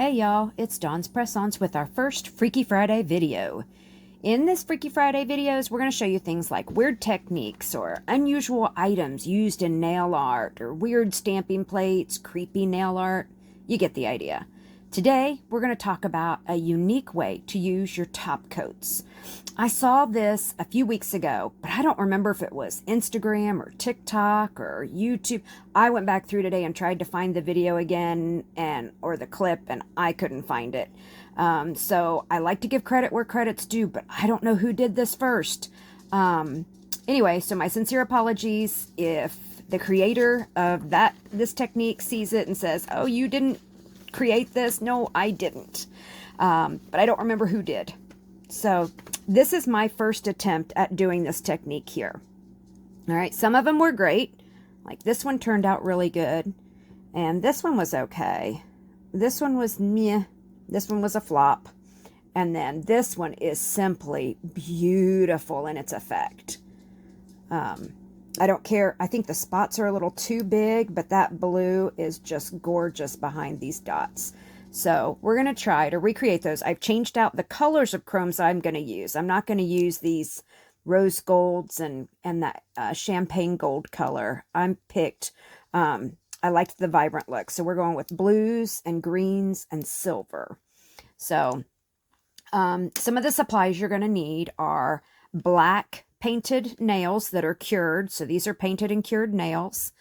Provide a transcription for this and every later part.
Hey y'all, it's Dawn's Press-Ons with our first Freaky Friday video. In this Freaky Friday videos, we're going to show you things like weird techniques or unusual items used in nail art or weird stamping plates, creepy nail art. You get the idea. Today, we're going to talk about a unique way to use your top coats. I saw this a few weeks ago, but I don't remember if it was Instagram or TikTok or YouTube. I went back through today and tried to find the video again or the clip, and I couldn't find it. So I like to give credit where credit's due, but I don't know who did this first. Anyway, so my sincere apologies if the creator of this technique sees it and says, "Oh, you didn't create this." No, I didn't. But I don't remember who did. So this is my first attempt at doing this technique here. All right, some of them were great. Like this one turned out really good. And this one was okay. This one was meh. This one was a flop. And then this one is simply beautiful in its effect. I don't care. I think the spots are a little too big, but that blue is just gorgeous behind these dots. So we're going to try to recreate those. I've changed out the colors of chromes I'm going to use. I'm not going to use these rose golds and that champagne gold color. I liked the vibrant look. So we're going with blues and greens and silver. So some of the supplies you're going to need are black painted nails that are cured. So these are painted and cured nails.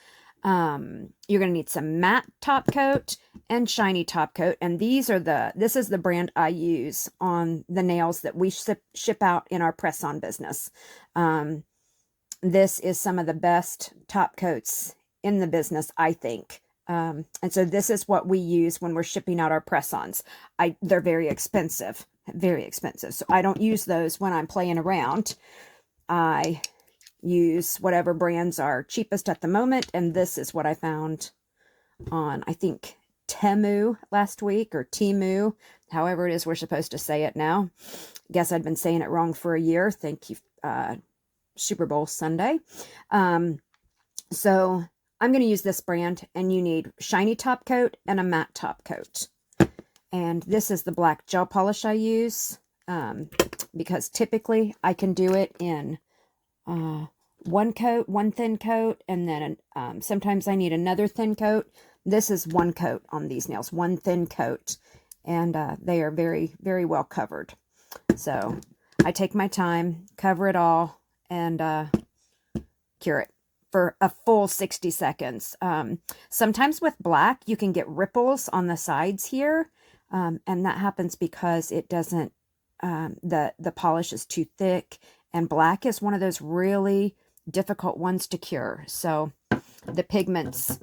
You're going to need some matte top coat and shiny top coat. And this is the brand I use on the nails that we ship out in our press-on business. This is some of the best top coats in the business, I think. And so this is what we use when we're shipping out our press-ons. They're very expensive, very expensive. So I don't use those when I'm playing around. I use whatever brands are cheapest at the moment, and this is what I found on, I think, Temu last week, or Temu, however it is we're supposed to say it now. Guess I'd been saying it wrong for a year. Thank you, Super Bowl Sunday. So I'm going to use this brand, and you need shiny top coat and a matte top coat. And this is the black gel polish I use, because typically I can do it in one coat, one thin coat, and then sometimes I need another thin coat. This is one coat on these nails, one thin coat, and they are very, very well covered. So I take my time, cover it all, and cure it for a full 60 seconds. Sometimes with black, you can get ripples on the sides here, and that happens because it doesn't, the polish is too thick, and black is one of those really difficult ones to cure. So the pigments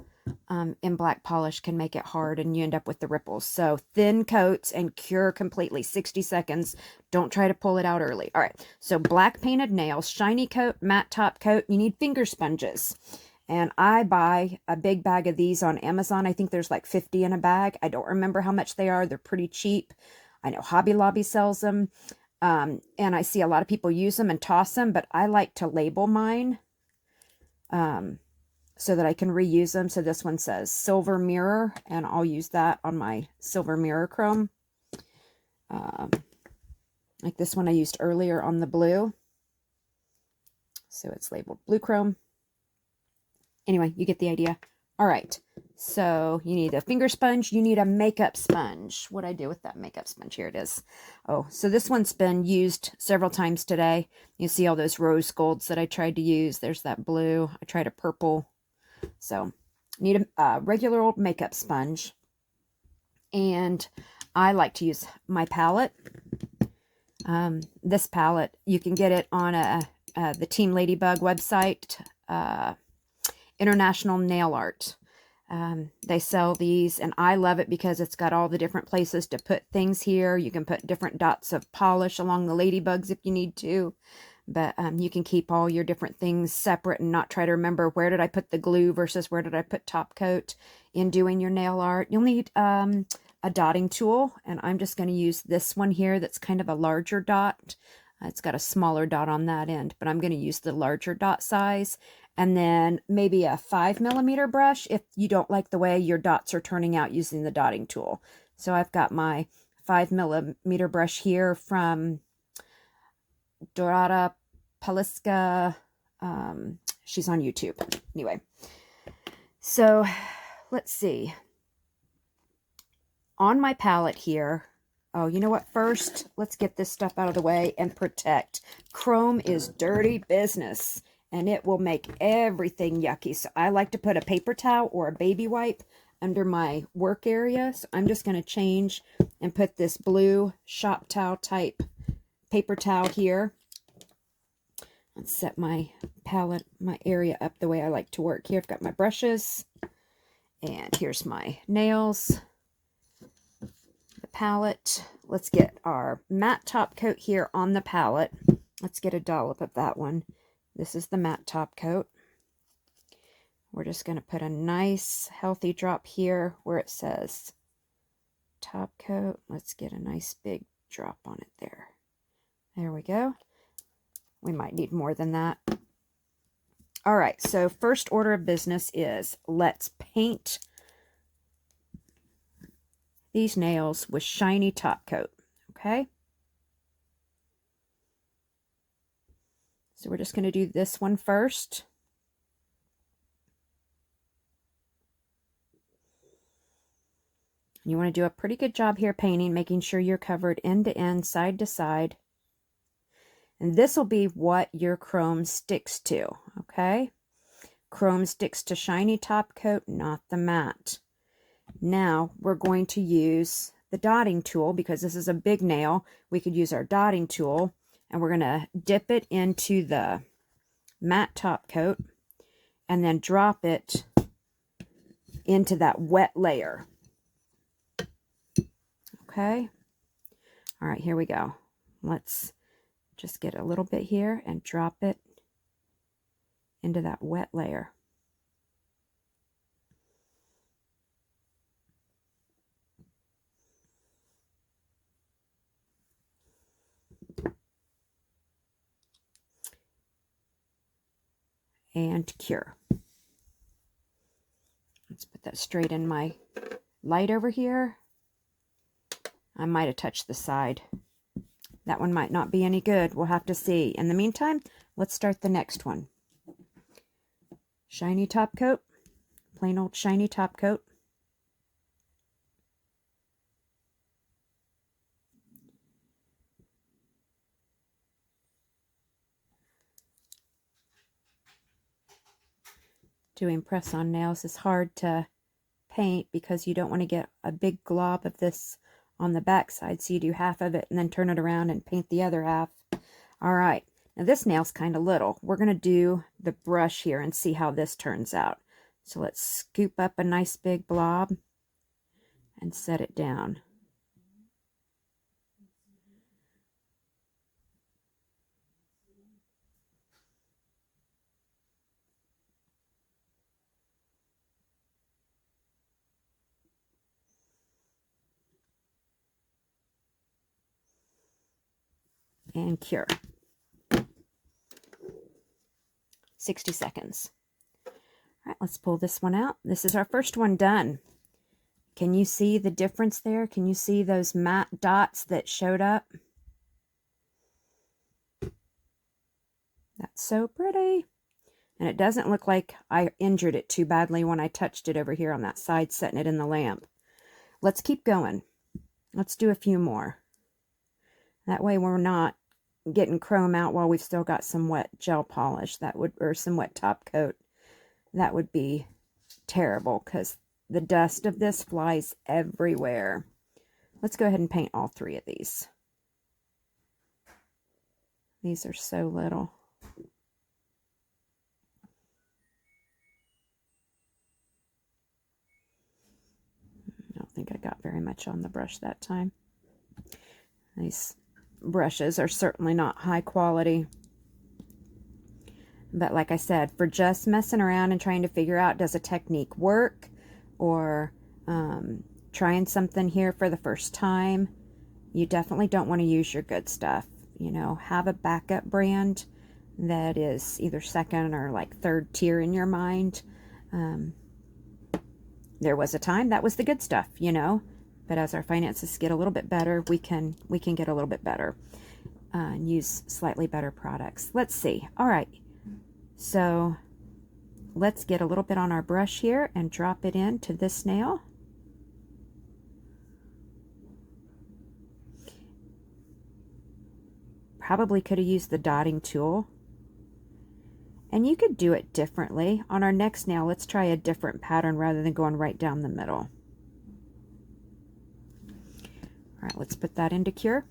in black polish can make it hard, and you end up with the ripples. So thin coats and cure completely, 60 seconds. Don't try to pull it out early. All right, so black painted nails, shiny coat, matte top coat. You need finger sponges. And I buy a big bag of these on Amazon. I think there's like 50 in a bag. I don't remember how much they are. They're pretty cheap. I know Hobby Lobby sells them. And I see a lot of people use them and toss them, but I like to label mine so that I can reuse them. So this one says silver mirror, and I'll use that on my silver mirror chrome. Like this one I used earlier on the blue. So it's labeled blue chrome. Anyway, you get the idea. All right, so you need a finger sponge. You need a makeup sponge. What'd I do with that makeup sponge? Here it is. Oh, so this one's been used several times today. You see all those rose golds that I tried to use. There's that blue. I tried a purple. So need a regular old makeup sponge. And I like to use my palette. This palette, you can get it on the Team Ladybug website, International Nail Art. They sell these, and I love it because it's got all the different places to put things here. You can put different dots of polish along the ladybugs if you need to, but you can keep all your different things separate and not try to remember where did I put the glue versus where did I put top coat in doing your nail art. You'll need a dotting tool, and I'm just going to use this one here that's kind of a larger dot. It's got a smaller dot on that end, but I'm going to use the larger dot size. And then maybe a 5mm brush if you don't like the way your dots are turning out using the dotting tool. So I've got my 5mm brush here from Dorada Paliska. She's on YouTube. Anyway, so let's see. On my palette here, oh, you know what? First, let's get this stuff out of the way and protect. Chrome is dirty business, and it will make everything yucky. So I like to put a paper towel or a baby wipe under my work area. So I'm just going to change and put this blue shop towel type paper towel here. Let's set my palette, my area up the way I like to work here. I've got my brushes, and here's my nails. Palette. Let's get our matte top coat here on the palette. Let's get a dollop of that one. This is the matte top coat. We're just going to put a nice healthy drop here where it says top coat. Let's get a nice big drop on it there. There we go. We might need more than that. All right, so first order of business is let's paint these nails with shiny top coat, okay? So we're just going to do this one first. You want to do a pretty good job here painting, making sure you're covered end to end, side to side. And this will be what your chrome sticks to, okay? Chrome sticks to shiny top coat, not the matte. Now we're going to use the dotting tool because this is a big nail. We could use our dotting tool, and we're going to dip it into the matte top coat and then drop it into that wet layer. Okay. All right, here we go. Let's just get a little bit here and drop it into that wet layer. And cure. Let's put that straight in my light over here. I might have touched the side. That one might not be any good. We'll have to see. In the meantime, let's start the next one. Shiny top coat. Plain old shiny top coat. Doing press-on nails is hard to paint because you don't want to get a big glob of this on the back side, so you do half of it and then turn it around and paint the other half. All right, now this nail's kind of little. We're going to do the brush here and see how this turns out. So let's scoop up a nice big blob and set it down. And cure. 60 seconds. All right, let's pull this one out. This is our first one done. Can you see the difference there? Can you see those matte dots that showed up? That's so pretty. And it doesn't look like I injured it too badly when I touched it over here on that side, setting it in the lamp. Let's keep going. Let's do a few more. That way we're not getting chrome out while we've still got some wet gel polish. That would, or some wet top coat. That would be terrible because the dust of this flies everywhere. Let's go ahead and paint all three of these. These are so little. I don't think I got very much on the brush that time. These brushes are certainly not high quality. But like I said, for just messing around and trying to figure out, does a technique work? Or trying something here for the first time, you definitely don't want to use your good stuff. You know, have a backup brand that is either second or like third tier in your mind. There was a time that was the good stuff, you know. But as our finances get a little bit better, we can get a little bit better and use slightly better products. Let's see. All right. So let's get a little bit on our brush here and drop it into this nail. Probably could have used the dotting tool. And you could do it differently. On our next nail, let's try a different pattern rather than going right down the middle. All right, let's put that into cure.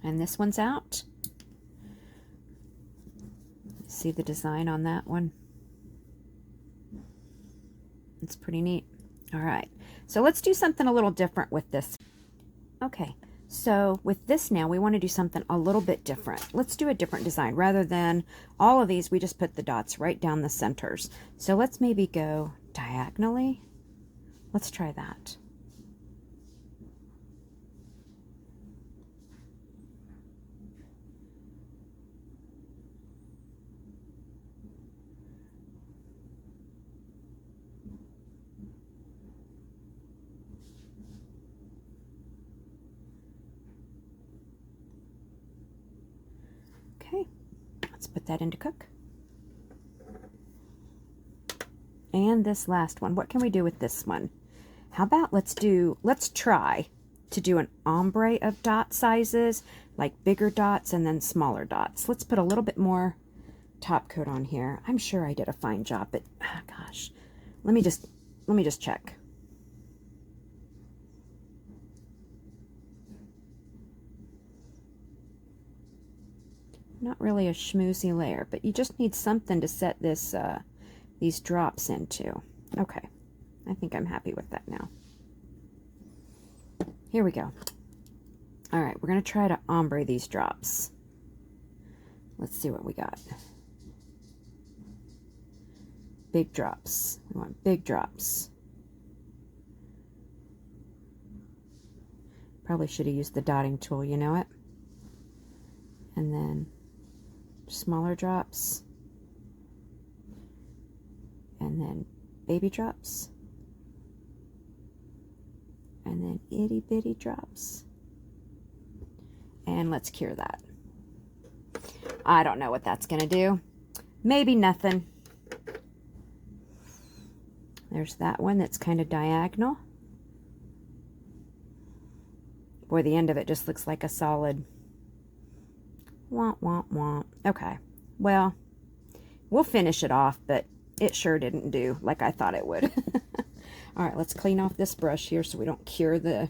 And this one's out. See the design on that one? It's pretty neat. All right, so let's do something a little different with this. Okay, so with this nail, we want to do something a little bit different. Let's do a different design. Rather than all of these, we just put the dots right down the centers. So let's maybe go diagonally. Let's try that. Okay, let's put that into cook. And this last one, what can we do with this one? How about let's try to do an ombre of dot sizes, like bigger dots and then smaller dots. Let's put a little bit more top coat on here. I'm sure I did a fine job, but gosh, let me just check. Not really a schmoozy layer, but you just need something to set this these drops into. Okay, I think I'm happy with that now. Here we go. All right, we're going to try to ombre these drops. Let's see what we got. Big drops. We want big drops. Probably should have used the dotting tool, you know it? And then smaller drops. And then baby drops. And then itty bitty drops. And let's cure that. I don't know what that's going to do. Maybe nothing. There's that one that's kind of diagonal. Boy, the end of it just looks like a solid womp, womp, womp. Okay, well, we'll finish it off, but it sure didn't do like I thought it would. All right, let's clean off this brush here so we don't cure the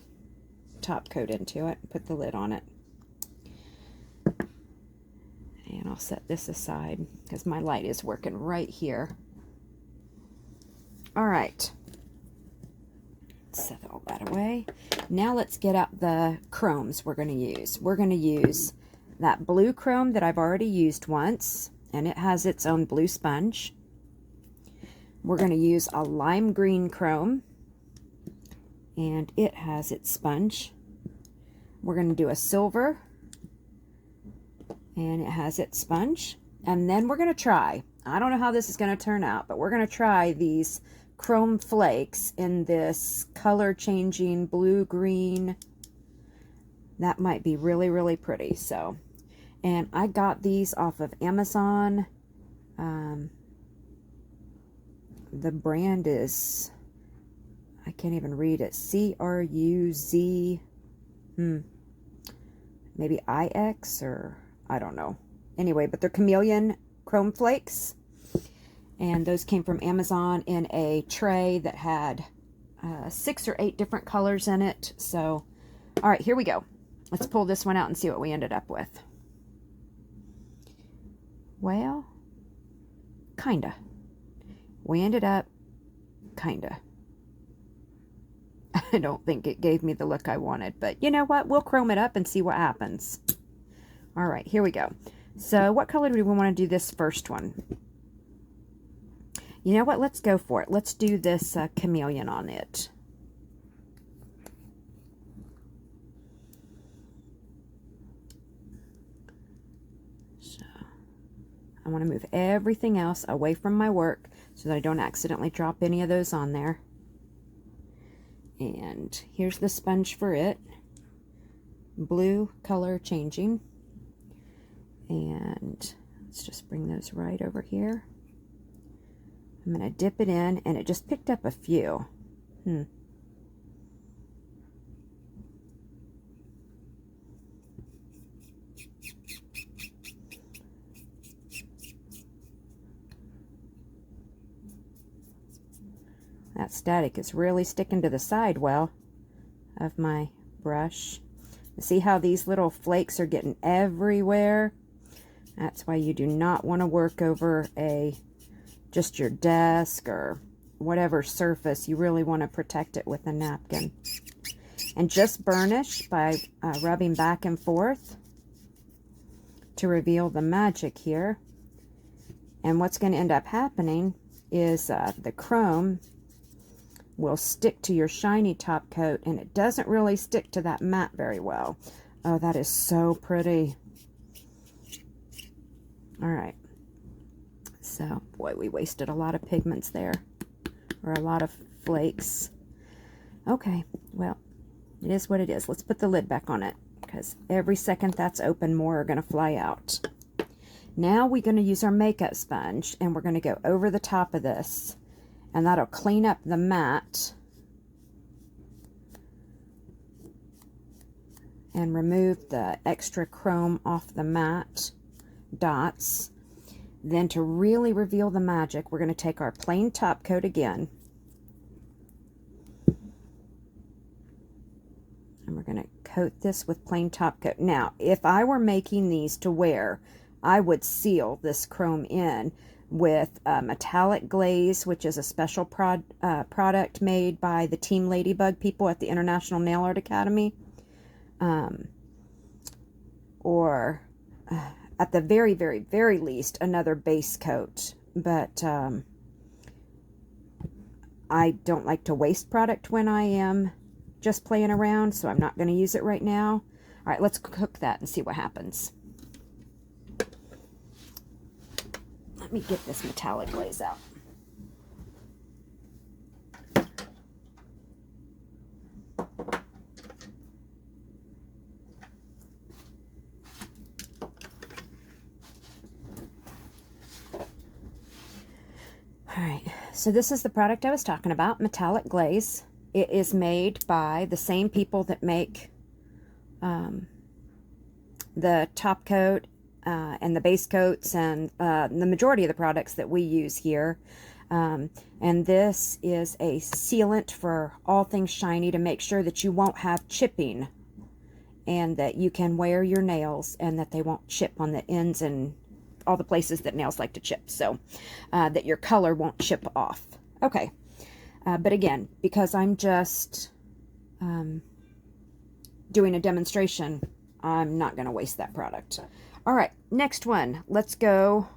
top coat into it. Put the lid on it. And I'll set this aside because my light is working right here. All right. Set all that away. Now let's get out the chromes we're going to use. We're going to use that blue chrome that I've already used once, and it has its own blue sponge. We're going to use a lime green chrome, and it has its sponge. We're going to do a silver, and it has its sponge. And then we're going to try, I don't know how this is going to turn out, but we're going to try these chrome flakes in this color changing blue green. That might be really, really pretty. So, and I got these off of Amazon. The brand is, I can't even read it, C-R-U-Z, maybe I-X, or I don't know. Anyway, but they're chameleon chrome flakes. And those came from Amazon in a tray that had 6 or 8 different colors in it. So, all right, here we go. Let's pull this one out and see what we ended up with. Well, kinda. We ended up kinda. I don't think it gave me the look I wanted, but you know what? We'll chrome it up and see what happens. All right, here we go. So what color do we want to do this first one? You know what? Let's go for it. Let's do this chameleon on it. So I want to move everything else away from my work so that I don't accidentally drop any of those on there. And here's the sponge for it. Blue color changing. And let's just bring those right over here. I'm going to dip it in, and it just picked up a few. That static is really sticking to the sidewell of my brush. See how these little flakes are getting everywhere? That's why you do not want to work over just your desk or whatever surface. You really want to protect it with a napkin. And just burnish by rubbing back and forth to reveal the magic here. And what's going to end up happening is the chrome will stick to your shiny top coat, and it doesn't really stick to that matte very well. Oh, that is so pretty. All right. So, boy, we wasted a lot of pigments there, or a lot of flakes. Okay, well, it is what it is. Let's put the lid back on it, because every second that's open, more are going to fly out. Now we're going to use our makeup sponge, and we're going to go over the top of this. And that'll clean up the matte and remove the extra chrome off the matte dots. Then to really reveal the magic, we're going to take our plain top coat again. And we're going to coat this with plain top coat. Now, if I were making these to wear, I would seal this chrome in with metallic glaze, which is a special product made by the Team Ladybug people at the International Nail Art Academy. Or at the very, very, very least, another base coat. But I don't like to waste product when I am just playing around, so I'm not going to use it right now. All right, let's cook that and see what happens. Let me get this metallic glaze out. Alright, so this is the product I was talking about, metallic glaze. It is made by the same people that make the top coat and the base coats and the majority of the products that we use here. And this is a sealant for all things shiny to make sure that you won't have chipping and that you can wear your nails and that they won't chip on the ends and all the places that nails like to chip, so that your color won't chip off. Okay, but again, because I'm just doing a demonstration, I'm not going to waste that product. All right, next one. Let's go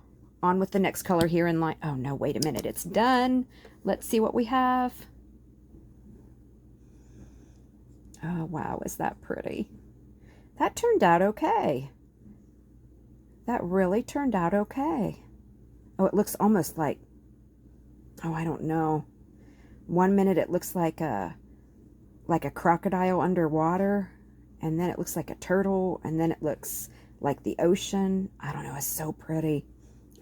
on with the next color here in line. Oh, no, wait a minute. It's done. Let's see what we have. Oh, wow. Is that pretty? That turned out okay. That really turned out okay. Oh, it looks almost like, oh, I don't know. 1 minute it looks like a crocodile underwater, and then it looks like a turtle, and then it looks like the ocean. I don't know, it's so pretty.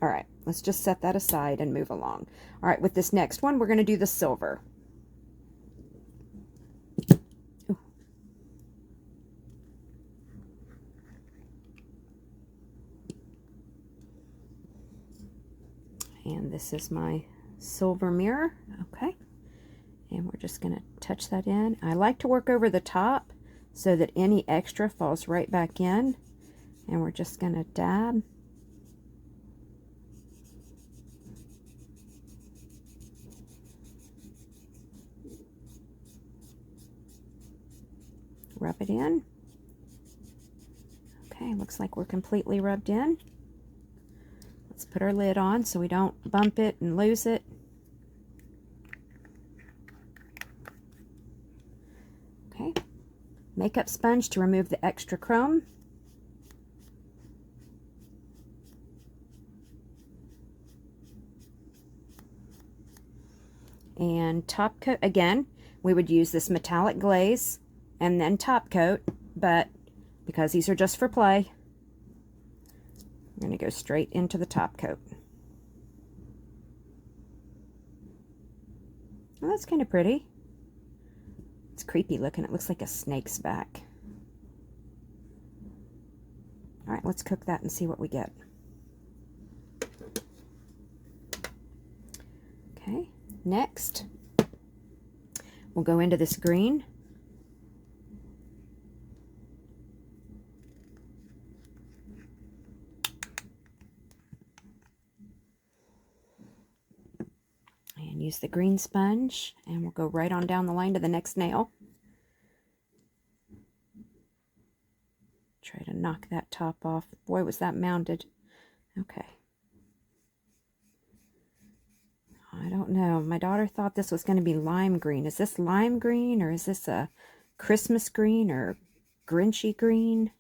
All right, let's just set that aside and move along. All right, with this next one, we're going to do the silver. Ooh. And this is my silver mirror. Okay, and we're just going to touch that in. I like to work over the top so that any extra falls right back in. And we're just going to dab. Rub it in. Okay, looks like we're completely rubbed in. Let's put our lid on so we don't bump it and lose it. Okay, makeup sponge to remove the extra chrome. And top coat, again, we would use this metallic glaze and then top coat, but because these are just for play, I'm going to go straight into the top coat. Well, that's kind of pretty. It's creepy looking. It looks like a snake's back. All right, let's cook that and see what we get. Okay, next, we'll go into this green. And use the green sponge, and we'll go right on down the line to the next nail. Try to knock that top off. Boy, was that mounded. Okay. I don't know. My daughter thought this was going to be lime green. Is this lime green, or is this a Christmas green or Grinchy green?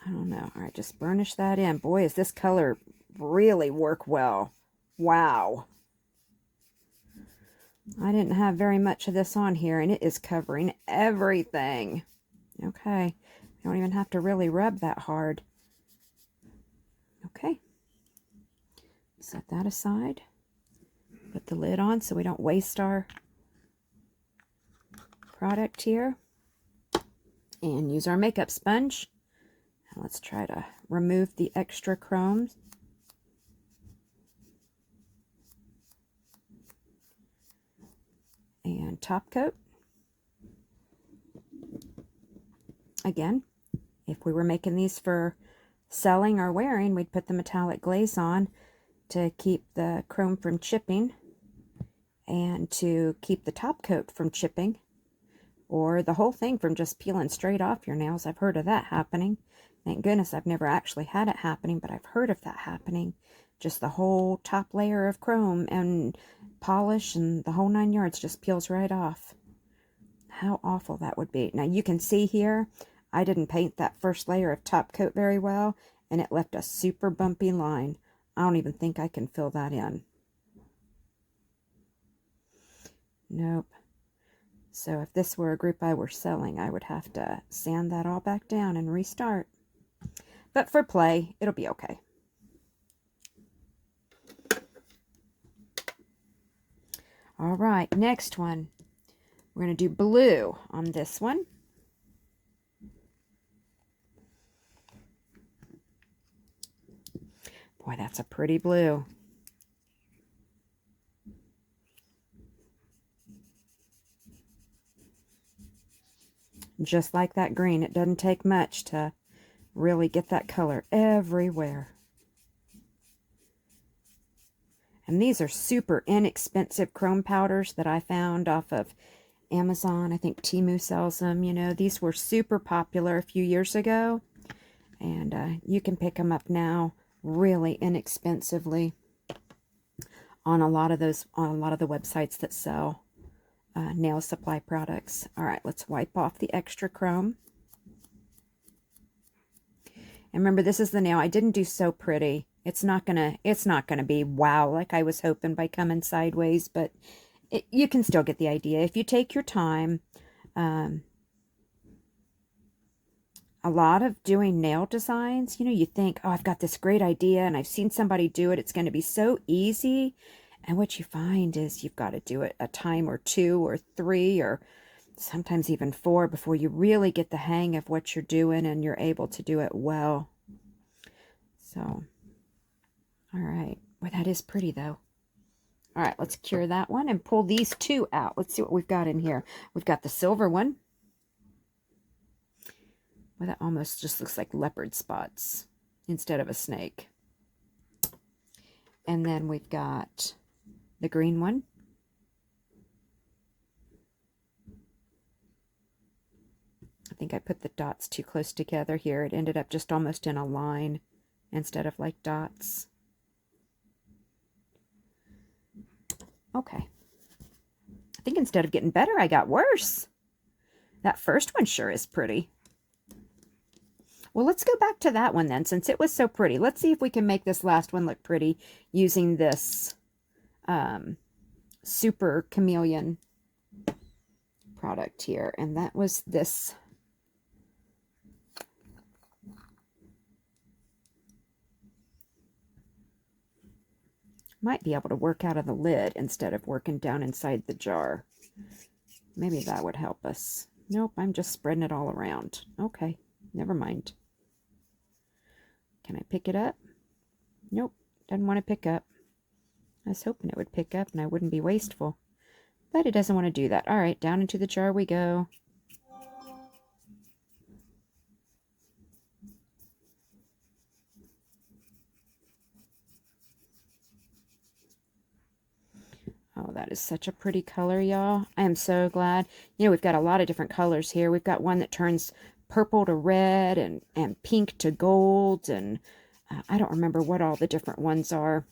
I don't know. All right, just burnish that in. Boy, does this color really work well. Wow. I didn't have very much of this on here, and it is covering everything. Okay. You don't even have to really rub that hard. Okay. Set that aside. Put the lid on so we don't waste our product here. And use our makeup sponge. And let's try to remove the extra chrome. And top coat. Again, if we were making these for selling or wearing, we'd put the metallic glaze on to keep the chrome from chipping and to keep the top coat from chipping, or the whole thing from just peeling straight off your nails. I've heard of that happening. Thank goodness I've never actually had it happening, but I've heard of that happening. Just the whole top layer of chrome and polish and the whole 9 yards just peels right off. How awful that would be. Now you can see here, I didn't paint that first layer of top coat very well, and it left a super bumpy line. I don't even think I can fill that in. Nope. So if this were a group I were selling, I would have to sand that all back down and restart. But for play, it'll be okay. All right, next one. We're going to do blue on this one. Boy, that's a pretty blue. Just like that green, it doesn't take much to really get that color everywhere. And these are super inexpensive chrome powders that I found off of Amazon. I think Temu sells them. You know, these were super popular a few years ago. And you can pick them up now really inexpensively on a lot of the websites that sell nail supply products. All right, let's wipe off the extra chrome. And remember, this is the nail. I didn't do so pretty. It's not gonna be wow like I was hoping by coming sideways, but you can still get the idea if you take your time. A lot of doing nail designs, you know, you think, oh, I've got this great idea and I've seen somebody do it. It's going to be so easy. And what you find is you've got to do it a time or 2 or 3 or sometimes even 4 before you really get the hang of what you're doing and you're able to do it well. So, all right. Well, that is pretty though. All right, let's cure that one and pull these 2 out. Let's see what we've got in here. We've got the silver one. Well, that almost just looks like leopard spots instead of a snake. And then we've got the green one. I think I put the dots too close together here. It ended up just almost in a line instead of like dots. Okay. I think instead of getting better, I got worse. That first one sure is pretty. Well, let's go back to that one then, since it was so pretty. Let's see if we can make this last one look pretty using this super chameleon product here, and that was this. Might be able to work out of the lid instead of working down inside the jar. Maybe that would help us. Nope, I'm just spreading it all around. Okay, never mind. Can I pick it up? Nope, doesn't want to pick up. I was hoping it would pick up and I wouldn't be wasteful. But it doesn't want to do that. All right, down into the jar we go. Oh, that is such a pretty color, y'all. I am so glad. You know, we've got a lot of different colors here. We've got one that turns purple to red and pink to gold. And I don't remember what all the different ones are.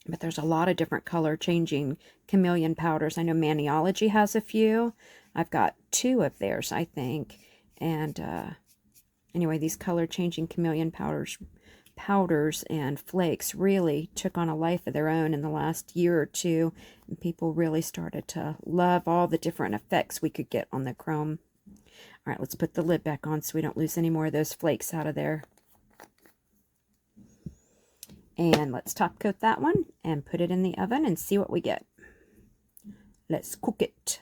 But there's a lot of different color changing chameleon powders. I know Maniology has a few. I've got 2 of theirs, I think. And anyway, these color changing chameleon powders and flakes really took on a life of their own in the last year or two. And people really started to love all the different effects we could get on the chrome. All right, let's put the lid back on so we don't lose any more of those flakes out of there. And let's top coat that one and put it in the oven and see what we get. Let's cook it.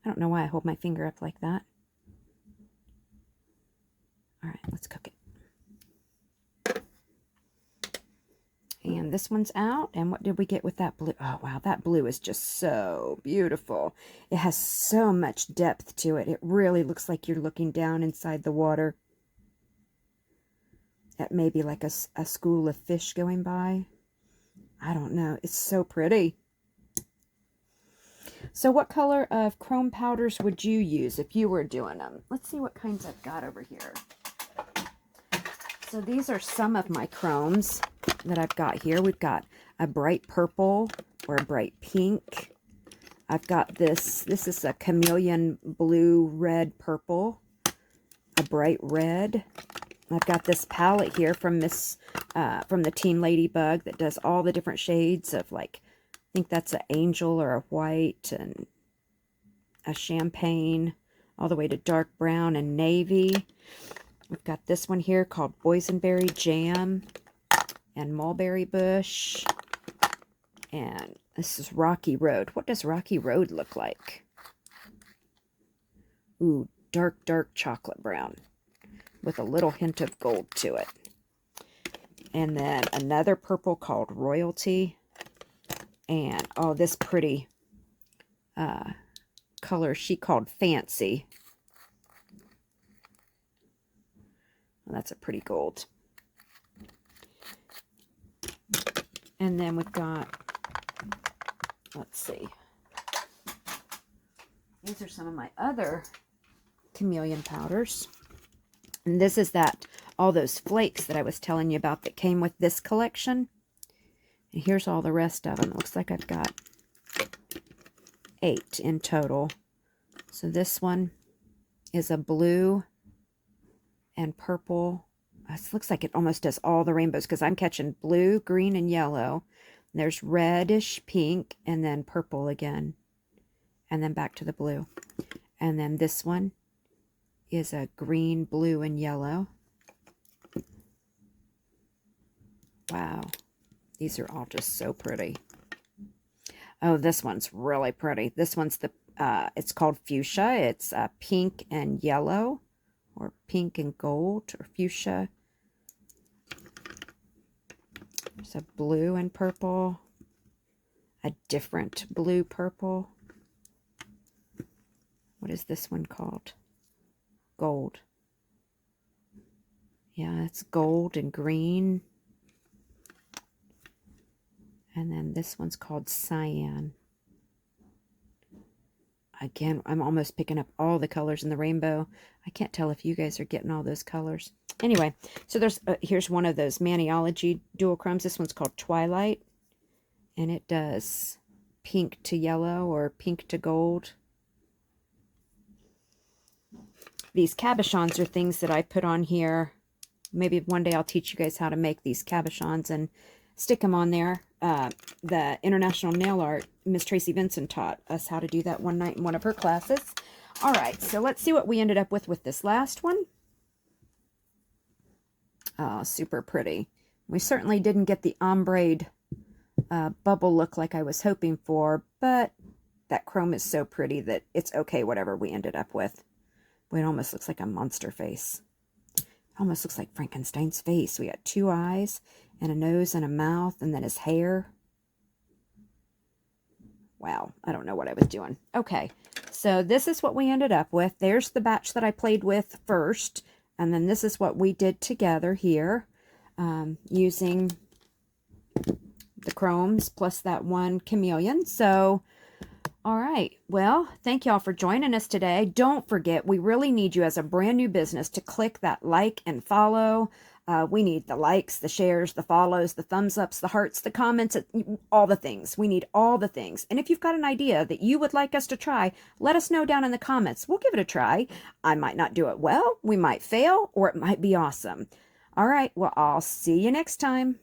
I don't know why I hold my finger up like that. All right, let's cook it. And this one's out. And what did we get with that blue? Oh, wow, that blue is just so beautiful. It has so much depth to it. It really looks like you're looking down inside the water at maybe like a school of fish going by. I don't know. It's so pretty. So what color of chrome powders would you use if you were doing them? Let's see what kinds I've got over here. So these are some of my chromes that I've got here. We've got a bright purple or a bright pink. I've got this. This is a chameleon blue, red, purple. A bright red. I've got this palette here from from the Team Ladybug that does all the different shades of, like, I think that's an angel or a white and a champagne, all the way to dark brown and navy. We've got this one here called Boysenberry Jam and Mulberry Bush. And this is Rocky Road. What does Rocky Road look like? Ooh, dark, dark chocolate brown with a little hint of gold to it. And then another purple called Royalty. And, oh, this pretty color she called Fancy. Well, that's a pretty gold. And then we've got, let's see. These are some of my other chameleon powders. And this is all those flakes that I was telling you about that came with this collection. And here's all the rest of them. It looks like I've got 8 in total. So this one is a blue and purple. This looks like it almost does all the rainbows because I'm catching blue, green, and yellow. And there's reddish pink and then purple again. And then back to the blue. And then this one is a green, blue, and yellow. Wow. These are all just so pretty. Oh, this one's really pretty. This one's it's called Fuchsia. It's pink and yellow, or pink and gold, or fuchsia. There's a blue and purple, a different blue purple. What is this one called? Gold. Yeah, it's gold and green. And then this one's called Cyan. Again, I'm almost picking up all the colors in the rainbow. I can't tell if you guys are getting all those colors. Anyway, so there's here's one of those Maniology dual chromes. This one's called Twilight. And it does pink to yellow or pink to gold. These cabochons are things that I put on here Maybe one day I'll teach you guys how to make these cabochons and stick them on there. The International Nail Art, Miss Tracy Vincent taught us how to do that one night in one of her classes. All right, so let's see what we ended up with this last one. Oh, super pretty. We certainly didn't get the ombre bubble look like I was hoping for, but that chrome is so pretty that it's okay whatever we ended up with. It almost looks like a monster face. It almost looks like Frankenstein's face. We got 2 eyes and a nose and a mouth, and then his hair. Wow, I don't know what I was doing. Okay, so this is what we ended up with. There's the batch that I played with first, and then this is what we did together here, using the chromes plus that one chameleon. So, all right, well, thank y'all for joining us today. Don't forget, we really need you as a brand new business to click that like and follow. We need the likes, the shares, the follows, the thumbs ups, the hearts, the comments, all the things. We need all the things. And if you've got an idea that you would like us to try, let us know down in the comments. We'll give it a try. I might not do it well, we might fail, or it might be awesome. All right, well, I'll see you next time.